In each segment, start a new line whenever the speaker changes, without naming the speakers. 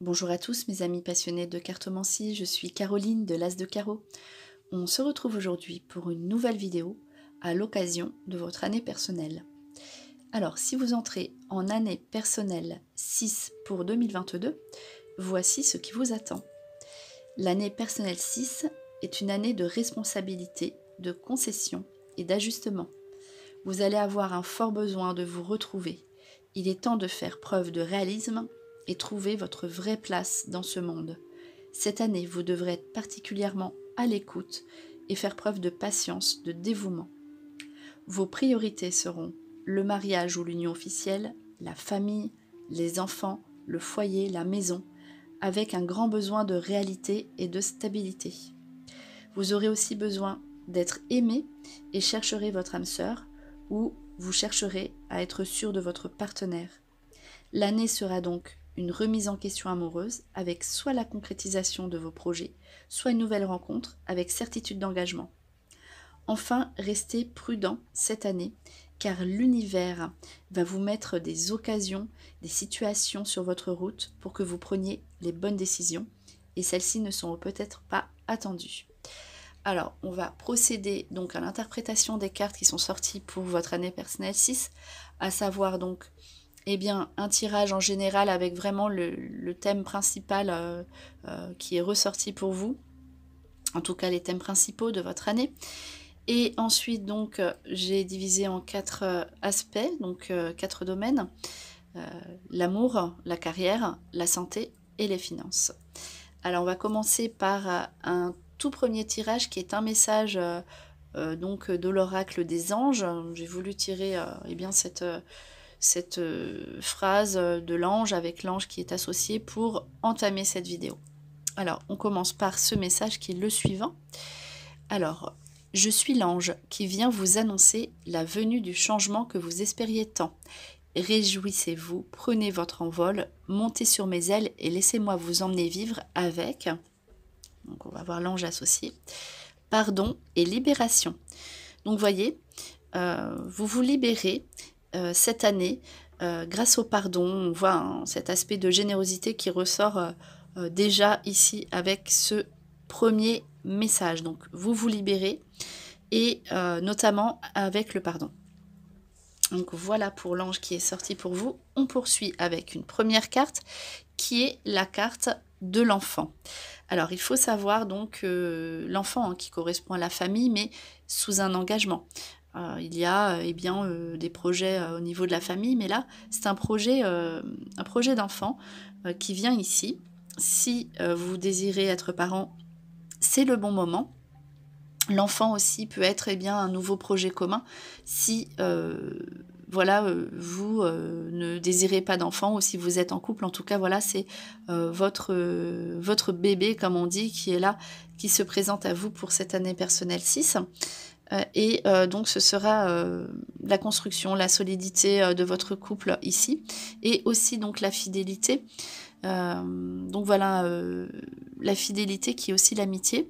Bonjour à tous mes amis passionnés de cartomancie, je suis Caroline de l'As de Carreau. On se retrouve aujourd'hui pour une nouvelle vidéo à l'occasion de votre année personnelle. Alors si vous entrez en année personnelle 6 pour 2022, voici ce qui vous attend. L'année personnelle 6 est une année de responsabilité, de concession et d'ajustement. Vous allez avoir un fort besoin de vous retrouver. Il est temps de faire preuve de réalisme et trouver votre vraie place dans ce monde. Cette année, vous devrez être particulièrement à l'écoute et faire preuve de patience, de dévouement. Vos priorités seront le mariage ou l'union officielle, la famille, les enfants, le foyer, la maison, avec un grand besoin de réalité et de stabilité. Vous aurez aussi besoin d'être aimé et chercherez votre âme sœur, ou vous chercherez à être sûr de votre partenaire. L'année sera donc une remise en question amoureuse avec soit la concrétisation de vos projets, soit une nouvelle rencontre avec certitude d'engagement. Enfin, restez prudent cette année, car l'univers va vous mettre des occasions, des situations sur votre route pour que vous preniez les bonnes décisions, et celles-ci ne sont peut-être pas attendues. Alors, on va procéder donc à l'interprétation des cartes qui sont sorties pour votre année personnelle 6, à savoir donc un tirage en général avec vraiment le thème principal qui est ressorti pour vous, en tout cas les thèmes principaux de votre année. Et ensuite donc j'ai divisé en 4 aspects, donc 4 domaines, l'amour, la carrière, la santé et les finances. Alors on va commencer par un tout premier tirage qui est un message donc de l'oracle des anges. J'ai voulu tirer cette phrase de l'ange avec l'ange qui est associé pour entamer cette vidéo. Alors on commence par ce message qui est le suivant. Alors, je suis l'ange qui vient vous annoncer la venue du changement que vous espériez tant. Réjouissez-vous, prenez votre envol, montez sur mes ailes et laissez-moi vous emmener vivre avec, donc on va voir l'ange associé, pardon et libération. Donc voyez, vous vous libérez cette année grâce au pardon. On voit cet aspect de générosité qui ressort déjà ici avec ce premier message. Donc vous vous libérez et notamment avec le pardon. Donc voilà pour l'ange qui est sorti pour vous. On poursuit avec une première carte qui est la carte de l'enfant. Alors il faut savoir donc l'enfant qui correspond à la famille mais sous un engagement. Il y a des projets au niveau de la famille, mais là c'est un projet d'enfant qui vient ici. Si vous désirez être parent, c'est le bon moment. L'enfant aussi peut être un nouveau projet commun si vous ne désirez pas d'enfant ou si vous êtes en couple. En tout cas, voilà, c'est votre bébé, comme on dit, qui est là, qui se présente à vous pour cette année personnelle 6. Donc ce sera la construction, la solidité de votre couple ici, et aussi donc la fidélité. Donc voilà, la fidélité qui est aussi l'amitié.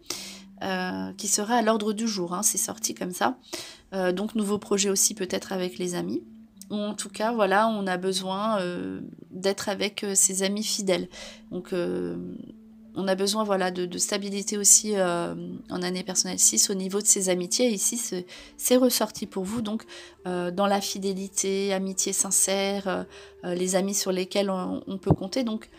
Qui sera à l'ordre du jour, hein, c'est sorti comme ça. Donc nouveau projet aussi peut-être avec les amis. Ou en tout cas, voilà, on a besoin d'être avec ses amis fidèles. Donc on a besoin voilà, de stabilité aussi en année personnelle 6 au niveau de ses amitiés. Et ici, c'est ressorti pour vous. Donc dans la fidélité, amitié sincère, les amis sur lesquels on peut compter. Donc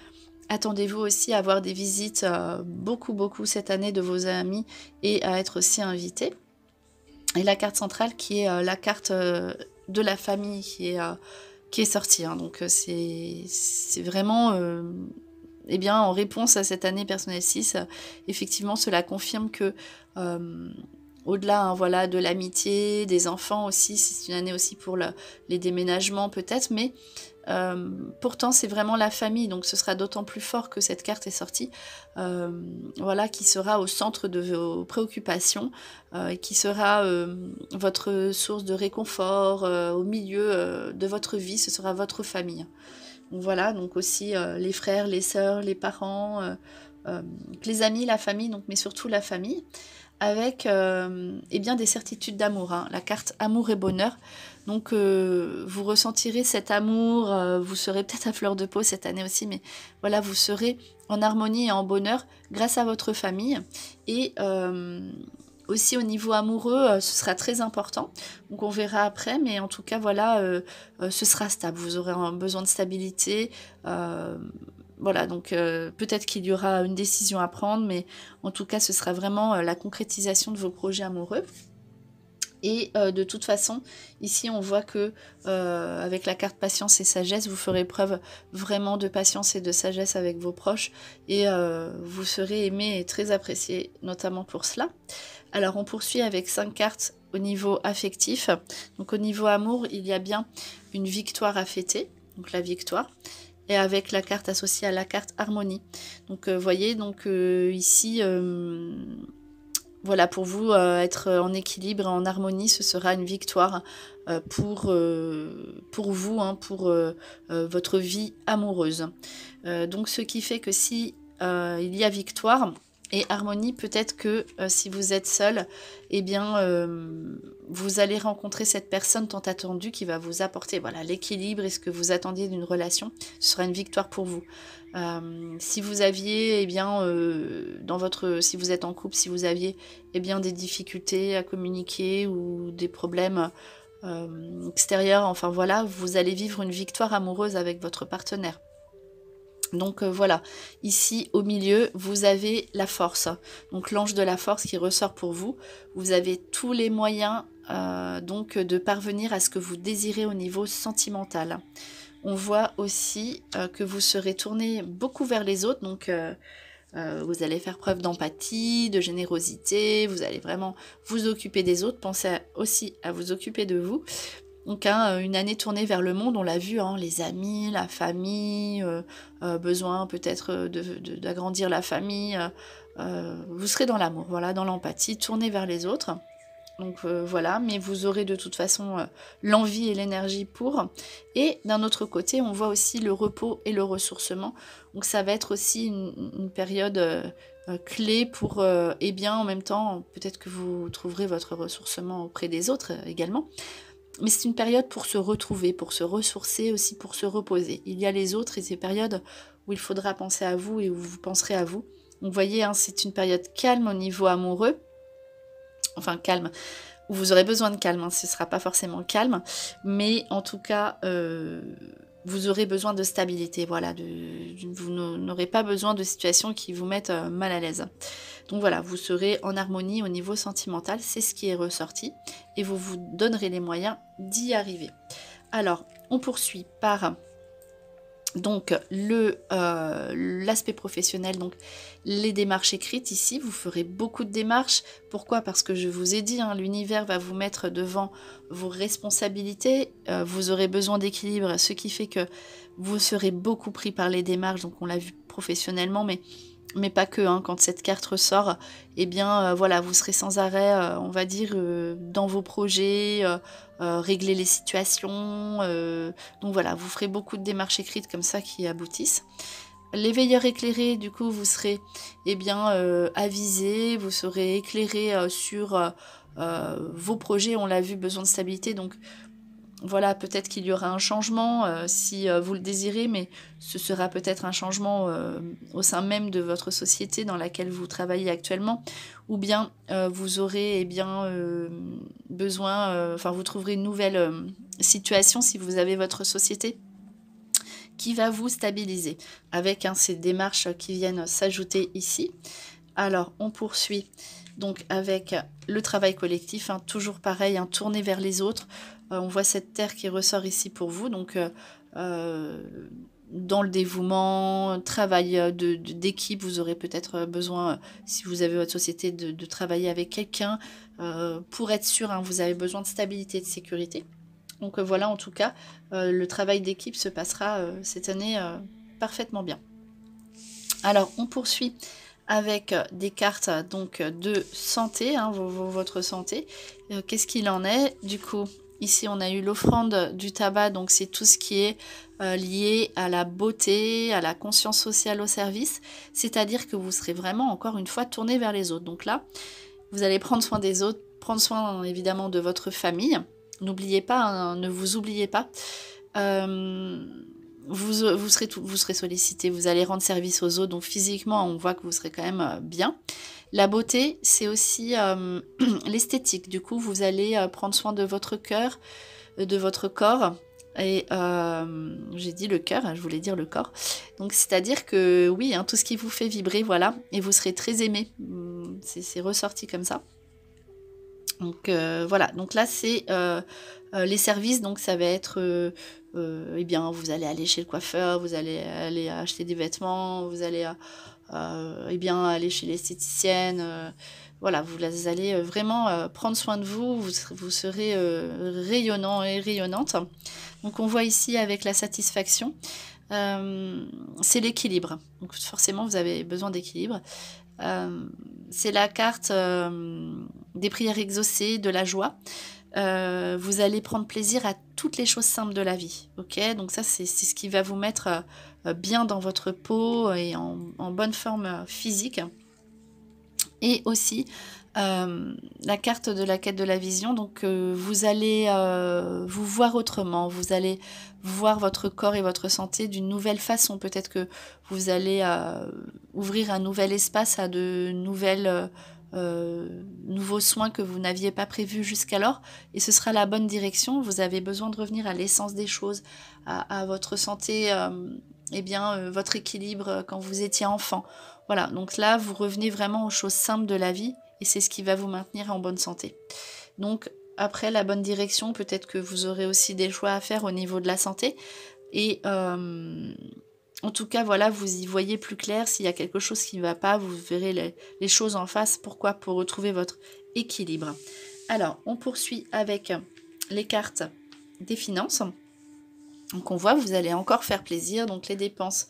attendez-vous aussi à avoir des visites beaucoup cette année de vos amis et à être aussi invité. Et la carte centrale qui est la carte de la famille qui est sortie. Hein. Donc c'est vraiment en réponse à cette année personnelle 6, effectivement cela confirme que au-delà voilà, de l'amitié, des enfants aussi, c'est une année aussi pour les déménagements peut-être, mais pourtant c'est vraiment la famille, donc ce sera d'autant plus fort que cette carte est sortie, voilà, qui sera au centre de vos préoccupations, qui sera votre source de réconfort au milieu de votre vie, ce sera votre famille. Donc voilà, donc aussi les frères, les sœurs, les parents, les amis, la famille, donc, mais surtout la famille, avec des certitudes d'amour, hein, la carte amour et bonheur. Donc vous ressentirez cet amour, vous serez peut-être à fleur de peau cette année aussi, mais voilà, vous serez en harmonie et en bonheur grâce à votre famille. Et aussi au niveau amoureux, ce sera très important. Donc on verra après, mais en tout cas, voilà, ce sera stable. Vous aurez un besoin de stabilité. Voilà, donc peut-être qu'il y aura une décision à prendre, mais en tout cas, ce sera vraiment la concrétisation de vos projets amoureux. Et de toute façon, ici on voit que avec la carte patience et sagesse, vous ferez preuve vraiment de patience et de sagesse avec vos proches et vous serez aimé et très apprécié, notamment pour cela. Alors on poursuit avec 5 cartes au niveau affectif. Donc au niveau amour, il y a bien une victoire à fêter, donc la victoire. Et avec la carte associée à la carte harmonie. Donc vous voyez, donc ici, voilà, pour vous, être en équilibre et en harmonie, ce sera une victoire pour vous, hein, pour votre vie amoureuse. Donc ce qui fait que si il y a victoire et harmonie, peut-être que si vous êtes seul, eh bien vous allez rencontrer cette personne tant attendue qui va vous apporter voilà l'équilibre et ce que vous attendiez d'une relation. Ce sera une victoire pour vous. Si vous aviez, eh bien, si vous êtes en couple, si vous aviez eh bien, des difficultés à communiquer ou des problèmes extérieurs, enfin voilà, vous allez vivre une victoire amoureuse avec votre partenaire. Donc voilà, ici au milieu, vous avez la force. Donc l'ange de la force qui ressort pour vous. Vous avez tous les moyens donc de parvenir à ce que vous désirez au niveau sentimental. On voit aussi que vous serez tourné beaucoup vers les autres. Donc vous allez faire preuve d'empathie, de générosité. Vous allez vraiment vous occuper des autres. Pensez aussi à vous occuper de vous. Donc hein, une année tournée vers le monde, on l'a vu, hein, les amis, la famille, besoin peut-être d'agrandir la famille, vous serez dans l'amour, voilà, dans l'empathie, tournée vers les autres. Donc voilà, mais vous aurez de toute façon l'envie et l'énergie pour. Et d'un autre côté, on voit aussi le repos et le ressourcement. Donc ça va être aussi une période clé pour, eh bien en même temps, peut-être que vous trouverez votre ressourcement auprès des autres également. Mais c'est une période pour se retrouver, pour se ressourcer, aussi pour se reposer. Il y a les autres et ces périodes où il faudra penser à vous et où vous penserez à vous. Donc vous voyez, hein, c'est une période calme au niveau amoureux. Enfin calme, où vous aurez besoin de calme, hein, ce ne sera pas forcément calme. Mais en tout cas, vous aurez besoin de stabilité. Voilà, vous n'aurez pas besoin de situations qui vous mettent mal à l'aise. Donc voilà, vous serez en harmonie au niveau sentimental, c'est ce qui est ressorti, et vous vous donnerez les moyens d'y arriver. Alors, on poursuit par donc l'aspect professionnel, donc les démarches écrites ici, vous ferez beaucoup de démarches. Pourquoi? Parce que je vous ai dit, hein, l'univers va vous mettre devant vos responsabilités, vous aurez besoin d'équilibre, ce qui fait que vous serez beaucoup pris par les démarches, donc on l'a vu professionnellement, mais pas que, hein, quand cette carte ressort, eh bien voilà, vous serez sans arrêt, on va dire, dans vos projets, régler les situations, donc voilà, vous ferez beaucoup de démarches écrites comme ça qui aboutissent. Les veilleurs éclairés, du coup, vous serez eh bien, avisés, vous serez éclairés sur vos projets, on l'a vu, besoin de stabilité, donc voilà, peut-être qu'il y aura un changement si vous le désirez, mais ce sera peut-être un changement au sein même de votre société dans laquelle vous travaillez actuellement, ou bien vous aurez bien, besoin, enfin vous trouverez une nouvelle situation si vous avez votre société qui va vous stabiliser, avec ces démarches qui viennent s'ajouter ici. Alors, on poursuit donc avec le travail collectif, hein, toujours pareil, hein, tourné vers les autres. On voit cette terre qui ressort ici pour vous, donc dans le dévouement, travail d'équipe, vous aurez peut-être besoin, si vous avez votre société, de travailler avec quelqu'un. Pour être sûr, hein, vous avez besoin de stabilité et de sécurité. Donc voilà, en tout cas, le travail d'équipe se passera cette année parfaitement bien. Alors, on poursuit avec des cartes donc de santé, hein, votre santé. Qu'est-ce qu'il en est? Du coup, ici, on a eu l'offrande du tabac, donc c'est tout ce qui est lié à la beauté, à la conscience sociale au service, c'est-à-dire que vous serez vraiment, encore une fois, tourné vers les autres. Donc là, vous allez prendre soin des autres, prendre soin évidemment de votre famille, N'oubliez pas, hein, ne vous oubliez pas. Vous serez sollicité, vous allez rendre service aux autres, donc physiquement, on voit que vous serez quand même bien. La beauté, c'est aussi l'esthétique. Du coup, vous allez prendre soin de votre cœur, de votre corps. Et j'ai dit le cœur, je voulais dire le corps. Donc, c'est-à-dire que oui, hein, tout ce qui vous fait vibrer, voilà, et vous serez très aimé. C'est ressorti comme ça. Donc voilà, donc là c'est les services, donc ça va être eh bien vous allez aller chez le coiffeur, vous allez aller acheter des vêtements, vous allez eh bien aller chez l'esthéticienne, voilà, vous allez vraiment prendre soin de vous, vous serez rayonnant et rayonnante. Donc on voit ici avec la satisfaction, c'est l'équilibre, donc forcément vous avez besoin d'équilibre. C'est la carte des prières exaucées, de la joie. Vous allez prendre plaisir à toutes les choses simples de la vie. Ok, donc ça c'est ce qui va vous mettre bien dans votre peau et en bonne forme physique. Et aussi la carte de la quête de la vision, donc vous allez vous voir autrement, vous allez voir votre corps et votre santé d'une nouvelle façon. Peut-être que vous allez ouvrir un nouvel espace à de nouveaux soins que vous n'aviez pas prévus jusqu'alors, et ce sera la bonne direction. Vous avez besoin de revenir à l'essence des choses, à votre santé, eh bien, votre équilibre quand vous étiez enfant. Voilà, donc là, vous revenez vraiment aux choses simples de la vie, et c'est ce qui va vous maintenir en bonne santé. Donc, après la bonne direction, peut-être que vous aurez aussi des choix à faire au niveau de la santé. Et en tout cas, voilà, vous y voyez plus clair. S'il y a quelque chose qui ne va pas, vous verrez les choses en face. Pourquoi? Pour retrouver votre équilibre. Alors, on poursuit avec les cartes des finances. Donc, on voit, vous allez encore faire plaisir. Donc, les dépenses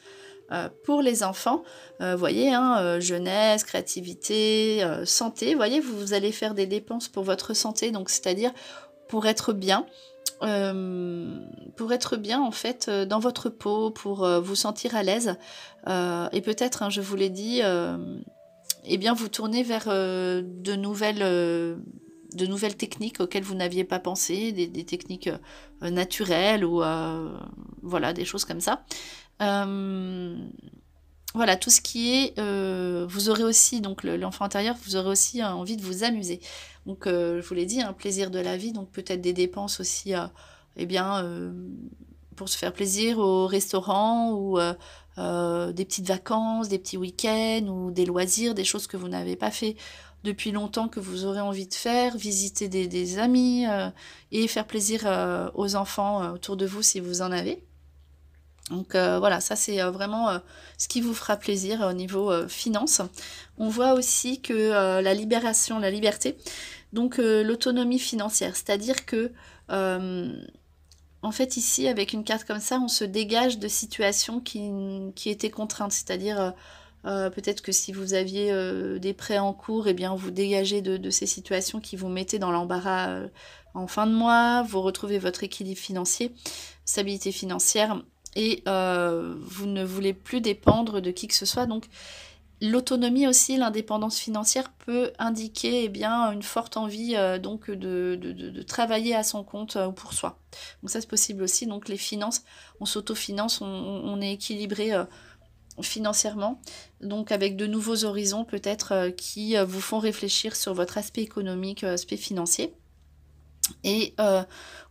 pour les enfants, voyez, hein, jeunesse, créativité, santé, voyez, vous allez faire des dépenses pour votre santé, donc c'est-à-dire pour être bien en fait dans votre peau, pour vous sentir à l'aise, et peut-être, hein, je vous l'ai dit, eh bien vous tournez vers de nouvelles techniques auxquelles vous n'aviez pas pensé, des techniques naturelles ou voilà, des choses comme ça. Voilà, tout ce qui est, vous aurez aussi, donc l'enfant intérieur, vous aurez aussi envie de vous amuser. Donc, je vous l'ai dit, un plaisir de la vie, donc peut-être des dépenses aussi, eh bien, pour se faire plaisir au restaurant, ou des petites vacances, des petits week-ends, ou des loisirs, des choses que vous n'avez pas fait depuis longtemps, que vous aurez envie de faire, visiter des amis, et faire plaisir aux enfants autour de vous si vous en avez. Donc voilà, ça c'est vraiment ce qui vous fera plaisir au niveau finance. On voit aussi que la libération, la liberté, donc l'autonomie financière, c'est-à-dire que en fait ici avec une carte comme ça, on se dégage de situations qui étaient contraintes, c'est-à-dire peut-être que si vous aviez des prêts en cours, eh bien vous dégagez de ces situations qui vous mettaient dans l'embarras en fin de mois, vous retrouvez votre équilibre financier, stabilité financière, et vous ne voulez plus dépendre de qui que ce soit. Donc l'autonomie aussi, l'indépendance financière peut indiquer, eh bien, une forte envie donc de travailler à son compte ou pour soi. Donc ça c'est possible aussi. Donc les finances, on s'autofinance, on est équilibré financièrement, donc avec de nouveaux horizons peut-être qui vous font réfléchir sur votre aspect économique, aspect financier. Et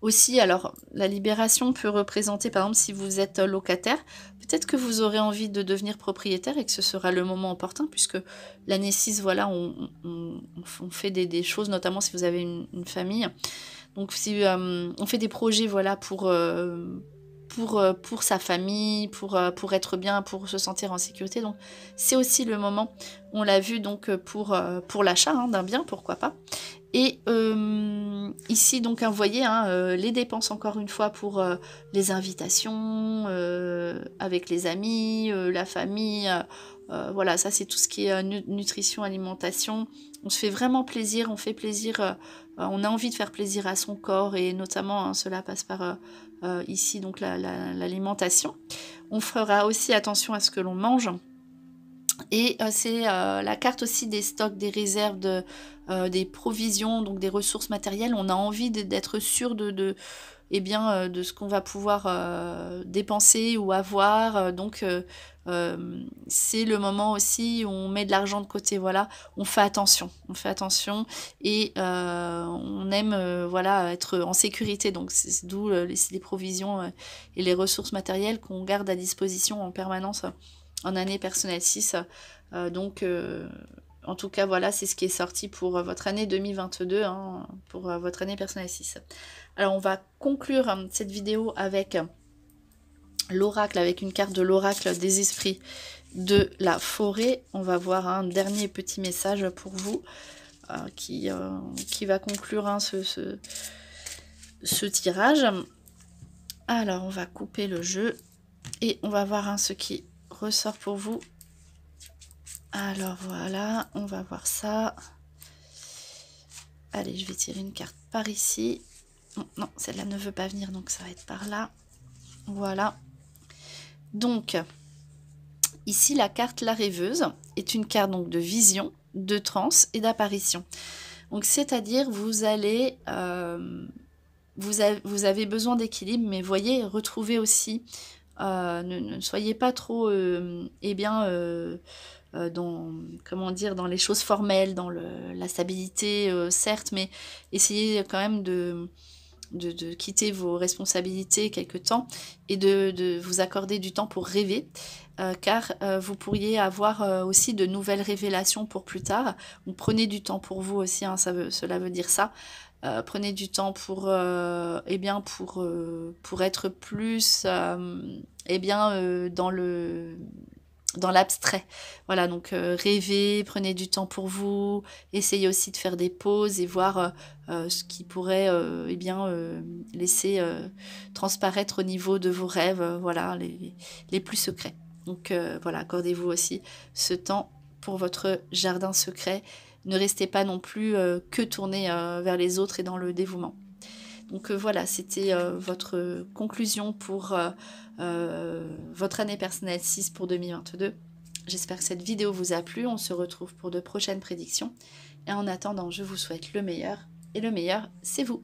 aussi, alors, la libération peut représenter, par exemple, si vous êtes locataire, peut-être que vous aurez envie de devenir propriétaire et que ce sera le moment opportun, puisque l'année 6, voilà, on fait des choses, notamment si vous avez une famille. Donc, si on fait des projets, voilà, pour sa famille, pour être bien, pour se sentir en sécurité. Donc, c'est aussi le moment, on l'a vu, donc pour l'achat hein, d'un bien, pourquoi pas. Et ici, donc, vous voyez, hein, les dépenses, encore une fois, pour les invitations, avec les amis, la famille, voilà, ça, c'est tout ce qui est nutrition, alimentation. On se fait vraiment plaisir, on fait plaisir, on a envie de faire plaisir à son corps, et notamment, hein, cela passe par ici, donc, l'alimentation. On fera aussi attention à ce que l'on mange. Et c'est la carte aussi des stocks, des réserves, des provisions, donc des ressources matérielles. On a envie d'être sûr de ce qu'on va pouvoir dépenser ou avoir. C'est le moment aussi où on met de l'argent de côté. Voilà, on fait attention et on aime voilà, être en sécurité. Donc c'est d'où les provisions et les ressources matérielles qu'on garde à disposition en permanence en année personnelle 6. En tout cas, voilà, c'est ce qui est sorti pour votre année 2022, hein, pour votre année personnelle 6. Alors, on va conclure cette vidéo avec l'oracle, avec une carte de l'oracle des esprits de la forêt. On va voir un dernier petit message pour vous qui va conclure ce tirage. Alors, on va couper le jeu et on va voir ce qui ressort pour vous. Alors voilà, on va voir ça. Allez, je vais tirer une carte par ici. Non, celle-là ne veut pas venir, donc ça va être par là. Voilà. Donc, ici, la carte La Rêveuse est une carte donc de vision, de transe et d'apparition. Donc, c'est-à-dire, vous allez... vous avez besoin d'équilibre, mais voyez, retrouvez aussi... ne soyez pas trop... dans les choses formelles, dans la stabilité, certes, mais essayez quand même de quitter vos responsabilités quelque temps et de vous accorder du temps pour rêver, car vous pourriez avoir aussi de nouvelles révélations pour plus tard. Donc prenez du temps pour vous aussi, hein, cela veut dire ça. Prenez du temps pour être plus dans l'abstrait. Voilà, donc rêvez, prenez du temps pour vous, essayez aussi de faire des pauses et voir ce qui pourrait laisser transparaître au niveau de vos rêves, voilà, les plus secrets. Donc voilà, accordez-vous aussi ce temps pour votre jardin secret. Ne restez pas non plus que tourné vers les autres et dans le dévouement. Donc voilà, c'était votre conclusion pour votre année personnelle 6 pour 2022. J'espère que cette vidéo vous a plu. On se retrouve pour de prochaines prédictions. Et en attendant, je vous souhaite le meilleur. Et le meilleur, c'est vous.